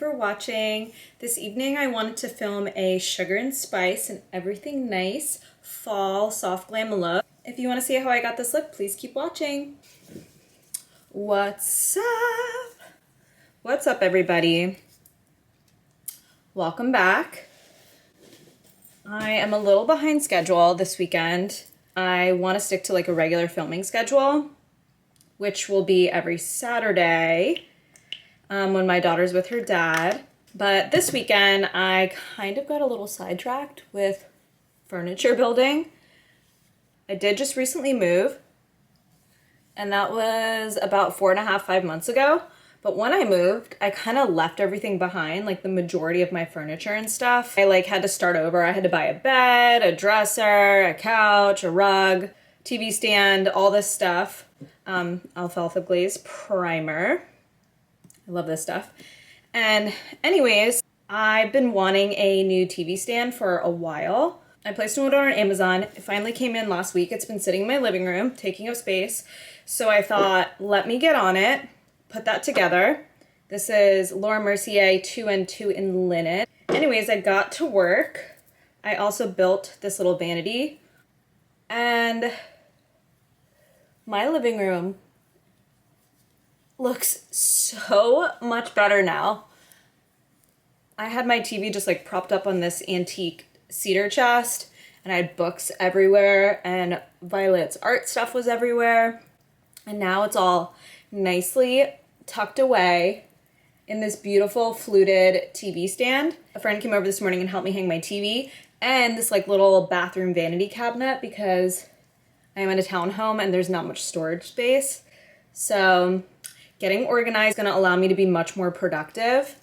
for watching. This evening I wanted to film a sugar and spice and everything nice fall soft glam look. If you want to see how I got this look, please keep watching. What's up? What's up, everybody? Welcome back. I am a little behind schedule this weekend. I want to stick to like a regular filming schedule, which will be every Saturday when my daughter's with her dad. But this weekend, I kind of got a little sidetracked with furniture building. I did just recently move, and that was about 4.5, 5 months ago. But when I moved, I kind of left everything behind, like the majority of my furniture and stuff. I like had to start over. I had to buy a bed, a dresser, a couch, a rug, TV stand, all this stuff. Alfalfa glaze primer. I love this stuff. And anyways, I've been wanting a new TV stand for a while. I placed an order on Amazon. It finally came in last week. It's been sitting in my living room, taking up space. So I thought, let me get on it. Put that together. This is Laura Mercier 2N2 in linen. Anyways, I got to work. I also built this little vanity, and my living room looks so much better now. I had my TV just like propped up on this antique cedar chest, and I had books everywhere, and Violet's art stuff was everywhere, and now it's all nicely tucked away in this beautiful fluted TV stand. A friend came over this morning and helped me hang my TV and this like little bathroom vanity cabinet because I am in a townhome and there's not much storage space. So getting organized is going to allow me to be much more productive.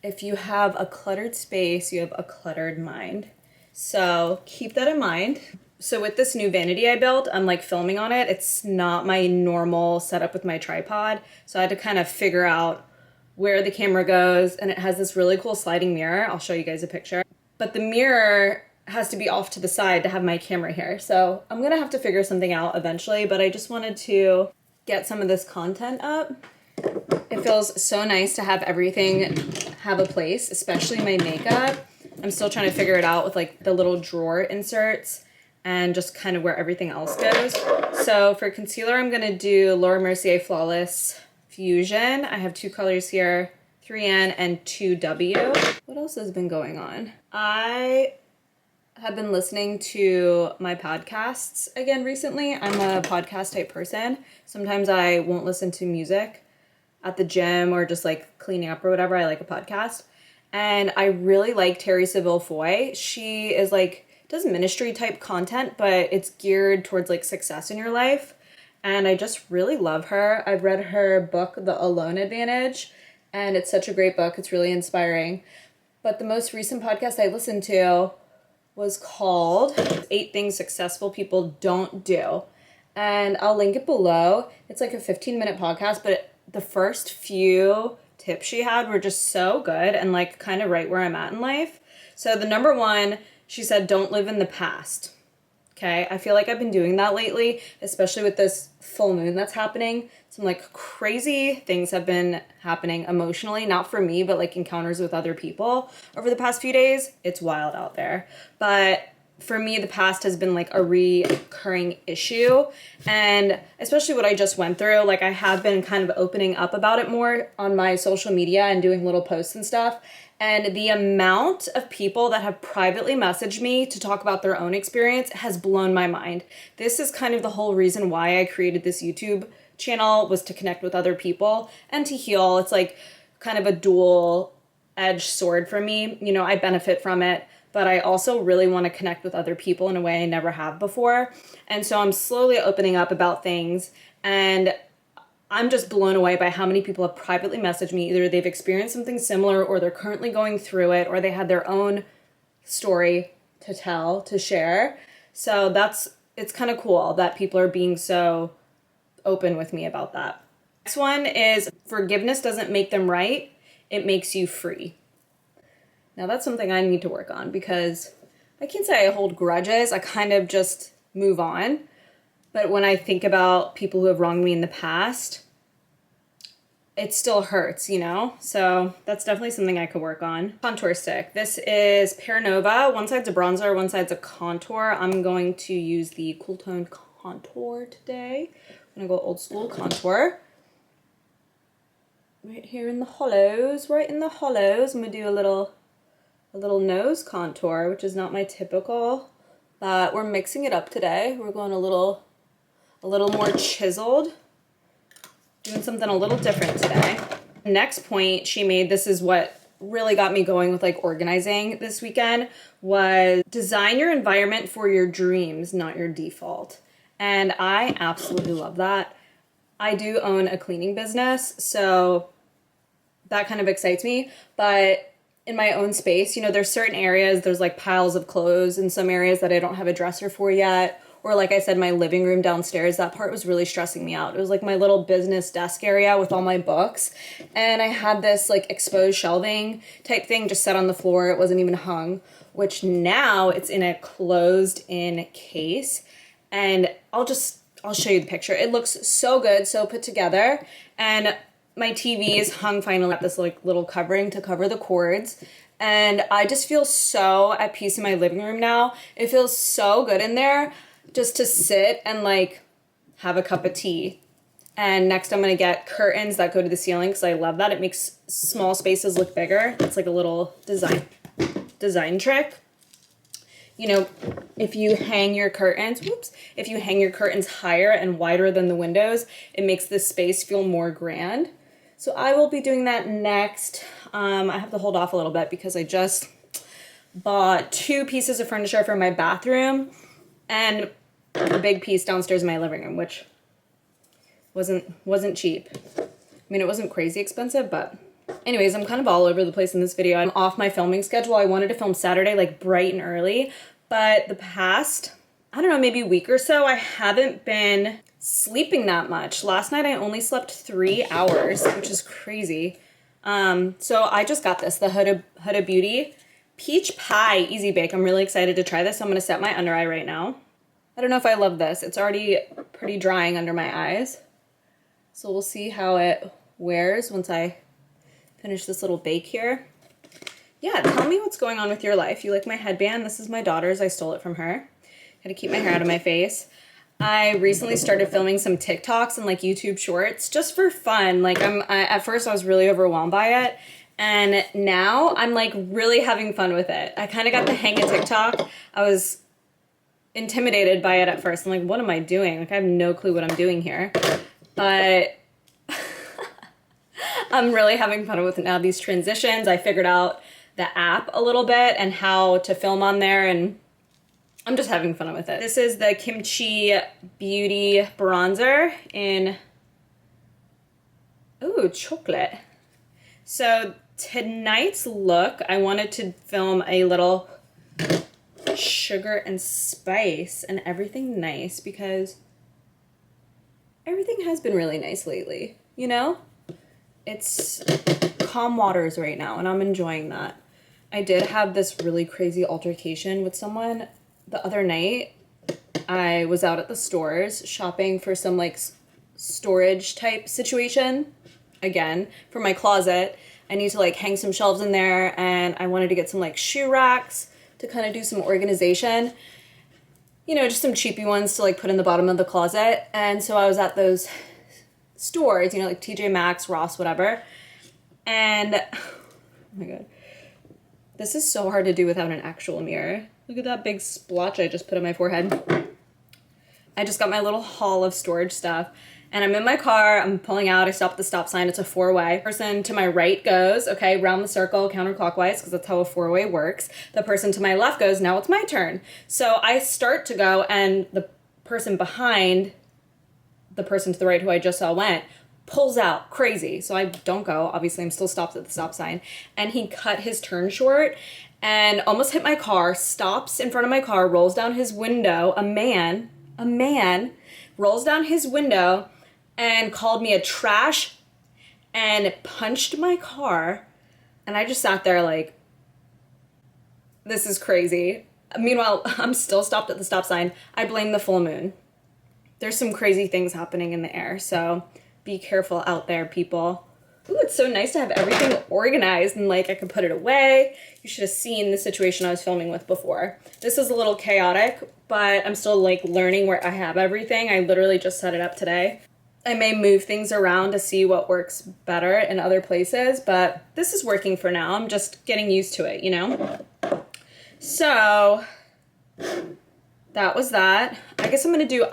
If you have a cluttered space, you have a cluttered mind. So keep that in mind. So with this new vanity I built, I'm like filming on it. It's not my normal setup with my tripod. So I had to kind of figure out where the camera goes, and it has this really cool sliding mirror. I'll show you guys a picture. But the mirror has to be off to the side to have my camera here. So I'm gonna have to figure something out eventually, but I just wanted to get some of this content up. It feels so nice to have everything have a place, especially my makeup. I'm still trying to figure it out with like the little drawer inserts and just kind of where everything else goes. So for concealer, I'm gonna do Laura Mercier Flawless Fusion. I have two colors here, 3N and 2W. What else has been going on? I have been listening to my podcasts again recently. I'm a podcast type person. Sometimes I won't listen to music at the gym or just like cleaning up or whatever. I like a podcast. And I really like Terry Saville Foy. She is like, does ministry type content, but it's geared towards like success in your life. And I just really love her. I've read her book, The Alone Advantage, and it's such a great book. It's really inspiring. But the most recent podcast I listened to was called 8 Things Successful People Don't Do. And I'll link it below. It's like a 15-minute podcast, but the first few tips she had were just so good and like kind of right where I'm at in life. So the number one, she said, don't live in the past. Okay, I feel like I've been doing that lately, especially with this full moon that's happening. Some like crazy things have been happening emotionally, not for me, but like encounters with other people over the past few days. It's wild out there. But for me, the past has been like a recurring issue. And especially what I just went through, like I have been kind of opening up about it more on my social media and doing little posts and stuff. And the amount of people that have privately messaged me to talk about their own experience has blown my mind. This is kind of the whole reason why I created this YouTube channel, was to connect with other people and to heal. It's like kind of a dual-edged sword for me. You know, I benefit from it, but I also really want to connect with other people in a way I never have before. And so I'm slowly opening up about things, and I'm just blown away by how many people have privately messaged me. Either they've experienced something similar, or they're currently going through it, or they had their own story to tell, to share. So it's kind of cool that people are being so open with me about that. Next one is forgiveness doesn't make them right. It makes you free. Now that's something I need to work on because I can't say I hold grudges. I kind of just move on. But when I think about people who have wronged me in the past, it still hurts, you know? So that's definitely something I could work on. Contour stick. This is Pear Nova. One side's a bronzer, one side's a contour. I'm going to use the Cool Tone Contour today. I'm gonna go old school contour. Right here in the hollows, right in the hollows. I'm gonna do a little nose contour, which is not my typical, but we're mixing it up today. We're going a little more chiseled. Doing something a little different today. Next point she made, this is what really got me going with like organizing this weekend, was design your environment for your dreams, not your default. And I absolutely love that. I do own a cleaning business, so that kind of excites me. But in my own space, you know, there's certain areas, there's like piles of clothes in some areas that I don't have a dresser for yet. Or like I said, my living room downstairs, that part was really stressing me out. It was like my little business desk area with all my books. And I had this like exposed shelving type thing just set on the floor. It wasn't even hung, which now it's in a closed in case. And I'll show you the picture. It looks so good, so put together. And my TV is hung finally at this like little covering to cover the cords. And I just feel so at peace in my living room now. It feels so good in there. Just to sit and like have a cup of tea. And next I'm gonna get curtains that go to the ceiling because I love that. It makes small spaces look bigger. It's like a little design trick. You know, if you hang your curtains, if you hang your curtains higher and wider than the windows, it makes this space feel more grand. So I will be doing that next. I have to hold off a little bit because I just bought 2 pieces of furniture for my bathroom and a big piece downstairs in my living room, which wasn't cheap. I mean, it wasn't crazy expensive, but anyways, I'm kind of all over the place in this video. I'm off my filming schedule. I wanted to film Saturday like bright and early, but the past, I don't know, maybe week or so, I haven't been sleeping that much. Last night I only slept 3 hours, which is crazy. So I just got this, the Huda Beauty Peach Pie Easy Bake. I'm really excited to try this. I'm gonna set my under eye right now. I don't know if I love this. It's already pretty drying under my eyes. So we'll see how it wears once I finish this little bake here. Yeah, tell me what's going on with your life. You like my headband? This is my daughter's. I stole it from her. Gotta keep my hair out of my face. I recently started filming some TikToks and like YouTube shorts just for fun. Like at first I was really overwhelmed by it. And now I'm like really having fun with it. I kind of got the hang of TikTok. I was intimidated by it at first. I'm like, what am I doing? Like I have no clue what I'm doing here. But I'm really having fun with it now. These transitions, I figured out the app a little bit and how to film on there, and I'm just having fun with it. This is the Kimchi Beauty Bronzer in, ooh, chocolate. So tonight's look, I wanted to film a little sugar and spice and everything nice because everything has been really nice lately, you know? It's calm waters right now and I'm enjoying that. I did have this really crazy altercation with someone the other night. I was out at the stores shopping for some like storage type situation, again, for my closet. I need to like hang some shelves in there and I wanted to get some like shoe racks to kind of do some organization. You know, just some cheapy ones to like put in the bottom of the closet. And so I was at those stores, you know, like TJ Maxx, Ross, whatever. And, oh my God, this is so hard to do without an actual mirror. Look at that big splotch I just put on my forehead. I just got my little haul of storage stuff. And I'm in my car, I'm pulling out, I stop at the stop sign, it's a 4-way. Person to my right goes, okay, round the circle counterclockwise, because that's how a 4-way works. The person to my left goes, now it's my turn. So I start to go, and the person behind the person to the right who I just saw went, pulls out, crazy. So I don't go, obviously I'm still stopped at the stop sign. And he cut his turn short and almost hit my car, stops in front of my car, rolls down his window, a man rolls down his window and called me a trash and punched my car. And I just sat there like, this is crazy. Meanwhile, I'm still stopped at the stop sign. I blame the full moon. There's some crazy things happening in the air, so be careful out there, people. Ooh, it's so nice to have everything organized and like I could put it away. You should have seen the situation I was filming with before. This is a little chaotic, but I'm still like learning where I have everything. I literally just set it up today. I may move things around to see what works better in other places, but this is working for now. I'm just getting used to it, you know? So that was that. I guess I'm gonna do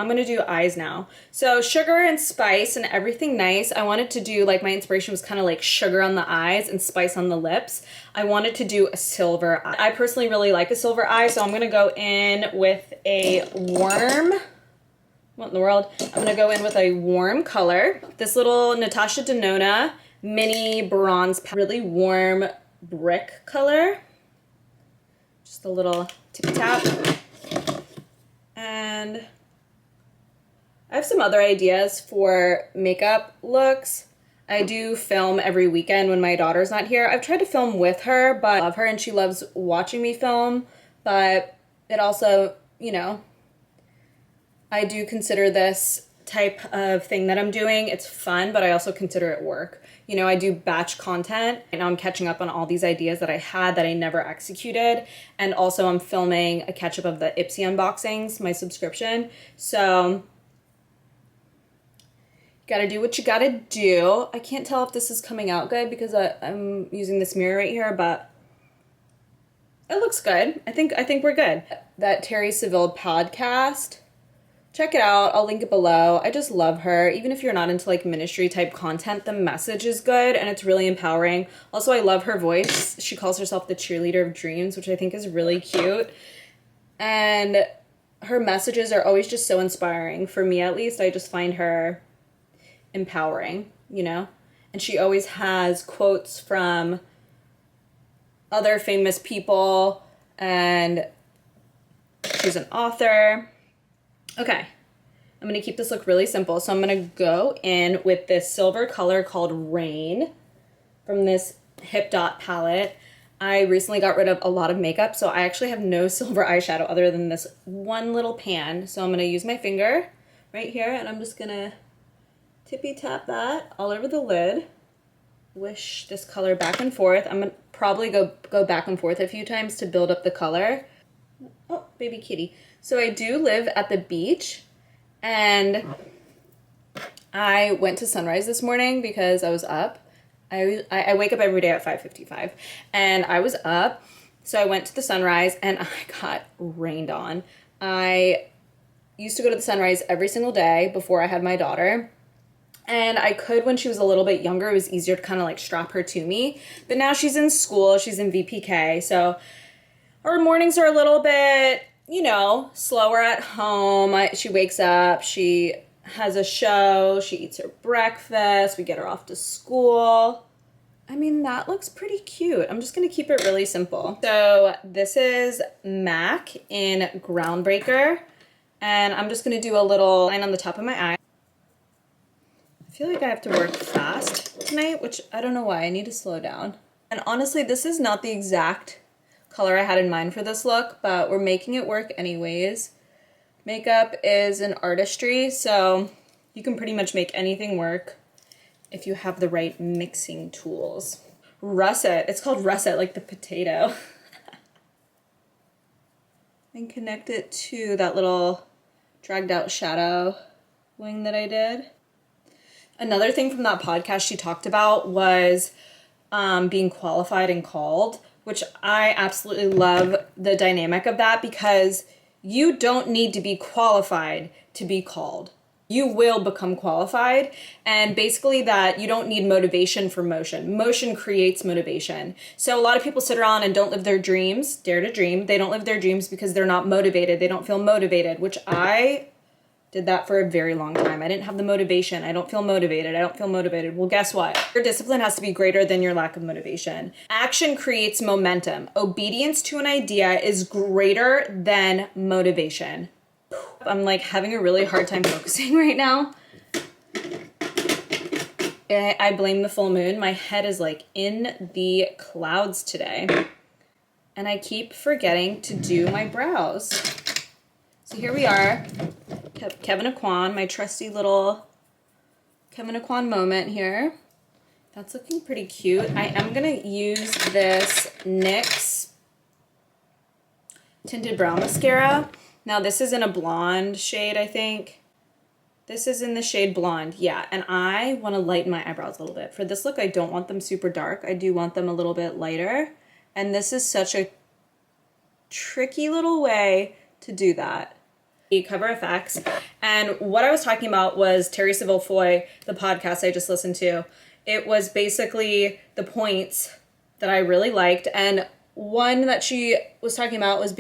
eyes now. So sugar and spice and everything nice. I wanted to do, like, my inspiration was kind of like sugar on the eyes and spice on the lips. I wanted to do a silver eye. I personally really like a silver eye, so I'm gonna go in with a warm, what in the world? I'm gonna go in with a warm color. This little Natasha Denona mini bronze, really warm brick color. Just a little tippy tap. And I have some other ideas for makeup looks. I do film every weekend when my daughter's not here. I've tried to film with her, but I love her and she loves watching me film, but it also, you know, I do consider this type of thing that I'm doing, it's fun, but I also consider it work. You know, I do batch content, and now I'm catching up on all these ideas that I had that I never executed, and also I'm filming a catch-up of the Ipsy unboxings, my subscription, so gotta do what you gotta do. I can't tell if this is coming out good because I'm using this mirror right here, but it looks good. I think we're good. That Terry Seville podcast, check it out. I'll link it below. I just love her. Even if you're not into like ministry type content, the message is good and it's really empowering. Also, I love her voice. She calls herself the cheerleader of dreams, which I think is really cute. And her messages are always just so inspiring. For me, at least, I just find her empowering, you know? And she always has quotes from other famous people, and she's an author. Okay, I'm gonna keep this look really simple. So I'm gonna go in with this silver color called Rain from this Hip Dot palette. I recently got rid of a lot of makeup, so I actually have no silver eyeshadow other than this one little pan. So I'm gonna use my finger right here and I'm just gonna tippy tap that all over the lid. Wish this color back and forth. I'm gonna probably go back and forth a few times to build up the color. Oh, baby kitty. So I do live at the beach, and I went to sunrise this morning because I was up. I wake up every day at 5:55, and I was up, so I went to the sunrise, and I got rained on. I used to go to the sunrise every single day before I had my daughter, and I could when she was a little bit younger. It was easier to kind of like strap her to me, but now she's in school, she's in VPK, so our mornings are a little bit, you know, slower at home. She wakes up, she has a show, she eats her breakfast, we get her off to school. I mean, that looks pretty cute. I'm just gonna keep it really simple. So this is MAC in Groundbreaker, and I'm just gonna do a little line on the top of my eye. I feel like I have to work fast tonight, which I don't know why. I need to slow down. And honestly, this is not the exact color I had in mind for this look, but we're making it work anyways. Makeup is an artistry, so you can pretty much make anything work if you have the right mixing tools. Russet, it's called russet, like the potato. And connect it to that little dragged out shadow wing that I did. Another thing from that podcast she talked about was being qualified and called, which I absolutely love the dynamic of that, because you don't need to be qualified to be called. You will become qualified, and basically that you don't need motivation for motion. Motion creates motivation. So a lot of people sit around and don't live their dreams, dare to dream. They don't live their dreams because they're not motivated. They don't feel motivated, which I did that for a very long time. I didn't have the motivation. I don't feel motivated. I don't feel motivated. Well, guess what? Your discipline has to be greater than your lack of motivation. Action creates momentum. Obedience to an idea is greater than motivation. I'm like having a really hard time focusing right now. I blame the full moon. My head is like in the clouds today. And I keep forgetting to do my brows. So here we are. Kevin Aquan, my trusty little Kevin Aquan moment here. That's looking pretty cute. I am gonna use this NYX Tinted Brow Mascara. Now this is in a blonde shade, I think. This is in the shade Blonde, yeah, and I want to lighten my eyebrows a little bit. For this look, I don't want them super dark. I do want them a little bit lighter, and this is such a tricky little way to do that. Cover FX, and what I was talking about was Terry Saville Foy, the podcast I just listened to. It was basically the points that I really liked, and one that she was talking about was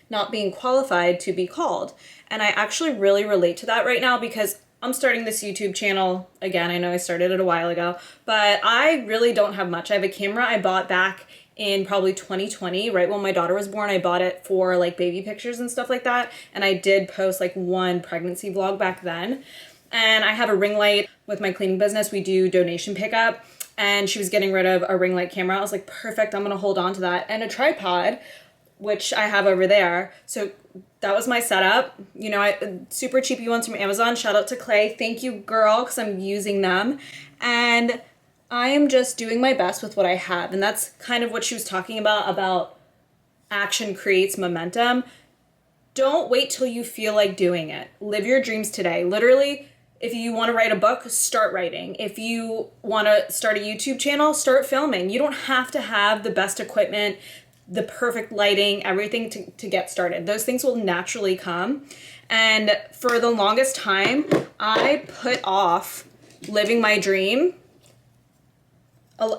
not being qualified to be called. And I actually really relate to that right now because I'm starting this YouTube channel again. I know I started it a while ago, but I really don't have much. I have a camera I bought back in probably 2020, right when my daughter was born. I bought it for like baby pictures and stuff like that. And I did post like one pregnancy vlog back then. And I have a ring light with my cleaning business. We do donation pickup. And she was getting rid of a ring light camera. I was like, perfect, I'm gonna hold on to that. And a tripod, which I have over there. So that was my setup. You know, super cheapy ones from Amazon. Shout out to Clay. Thank you, girl, because I'm using them. And I am just doing my best with what I have. And that's kind of what she was talking about action creates momentum. Don't wait till you feel like doing it. Live your dreams today. Literally, if you want to write a book, start writing. If you want to start a YouTube channel, start filming. You don't have to have the best equipment, the perfect lighting, everything to get started. Those things will naturally come. And for the longest time, I put off living my dream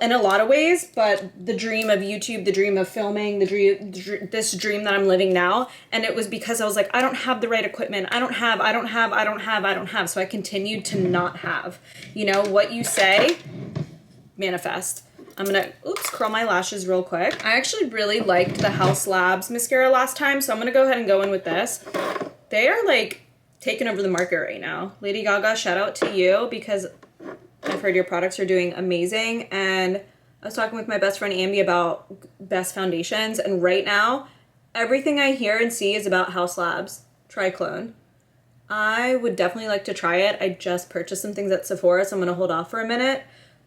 in a lot of ways, but the dream of YouTube, the dream of filming, this dream that I'm living now. And it was because I was like, I don't have the right equipment. I don't have. So I continued to not have. You know, what you say, manifest. I'm gonna, curl my lashes real quick. I actually really liked the House Labs mascara last time, so I'm gonna go ahead and go in with this. They are like taking over the market right now. Lady Gaga, shout out to you because I've heard your products are doing amazing. And I was talking with my best friend Ambi about best foundations, and right now, everything I hear and see is about House Labs Triclone. I would definitely like to try it. I just purchased some things at Sephora, so I'm gonna hold off for a minute.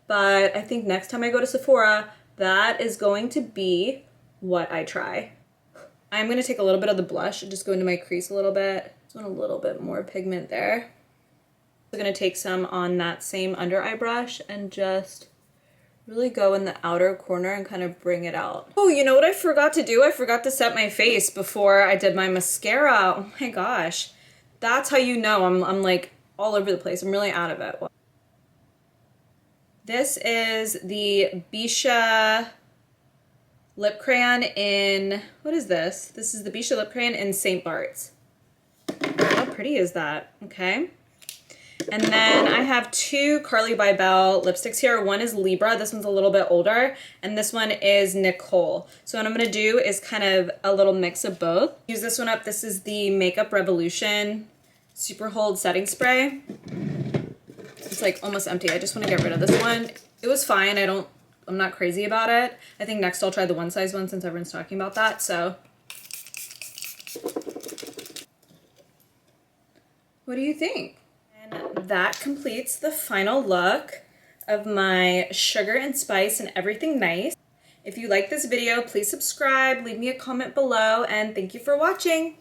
But I think next time I go to Sephora, that is going to be what I try. I'm going to take a little bit of the blush and just go into my crease a little bit. Just want a little bit more pigment there. I'm going to take some on that same under eye brush and just really go in the outer corner and kind of bring it out. Oh, you know what I forgot to do? I forgot to set my face before I did my mascara. Oh my gosh. That's how you know I'm like all over the place. I'm really out of it. This is the Bisha lip crayon in, what is this? This is the Bisha lip crayon in St. Bart's. How pretty is that? Okay. And then I have two Carly by Bell lipsticks here. One is Libra, this one's a little bit older, and this one is Nicole. So what I'm gonna do is kind of a little mix of both. Use this one up. This is the Makeup Revolution Super Hold Setting Spray. It's like almost empty. I just want to get rid of this one. It was fine. I'm not crazy about it. I think next I'll try the one size one since everyone's talking about that. So what do you think? And that completes the final look of my sugar and spice and everything nice. If you like this video, please subscribe, leave me a comment below, and thank you for watching.